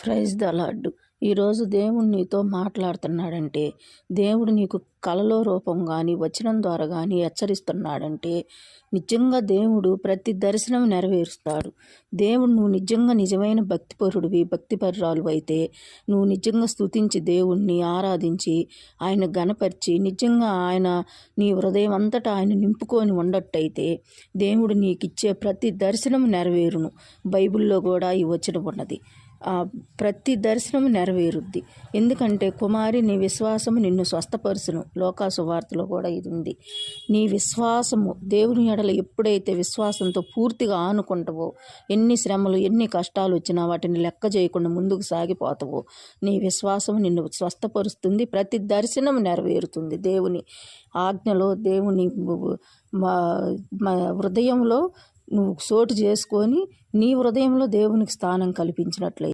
Praise the lord. ఈరోజు దేవుడు నీతో మాట్లాడుతున్నాడంటే, దేవుడు నీకు కలలో రూపం కానీ వచనం ద్వారా కానీ హెచ్చరిస్తున్నాడంటే, నిజంగా దేవుడు ప్రతి దర్శనం నెరవేరుస్తాడు. దేవుడు నువ్వు నిజంగా నిజమైన భక్తిపరుడివి, భక్తిపరురాలు అయితే నువ్వు నిజంగా స్తుతించి దేవుణ్ణి ఆరాధించి ఆయన గణపరిచి నిజంగా ఆయన నీ హృదయం అంతటా ఆయన నింపుకొని ఉండట్టయితే దేవుడు నీకు ఇచ్చే ప్రతి దర్శనం నెరవేరును. బైబిల్లో కూడా ఈ వచనం ఉన్నది. ప్రతి దర్శనం నెరవేరుద్ది. ఎందుకంటే కుమారి నీ విశ్వాసము నిన్ను స్వస్థపరుచును. లోకాసు వార్తలో కూడా ఇది ఉంది. నీ విశ్వాసము దేవుని ఎడల ఎప్పుడైతే విశ్వాసంతో పూర్తిగా ఆనుకుంటావో, ఎన్ని శ్రమలు ఎన్ని కష్టాలు వచ్చినా వాటిని లెక్క చేయకుండా ముందుకు సాగిపోతావో నీ విశ్వాసం నిన్ను స్వస్థపరుస్తుంది. ప్రతి దర్శనం నెరవేరుతుంది. దేవుని ఆజ్ఞలో దేవుని హృదయంలో నువ్వు చోటు చేసుకొని నీ హృదయంలో దేవునికి స్థానం కల్పించినట్లయితే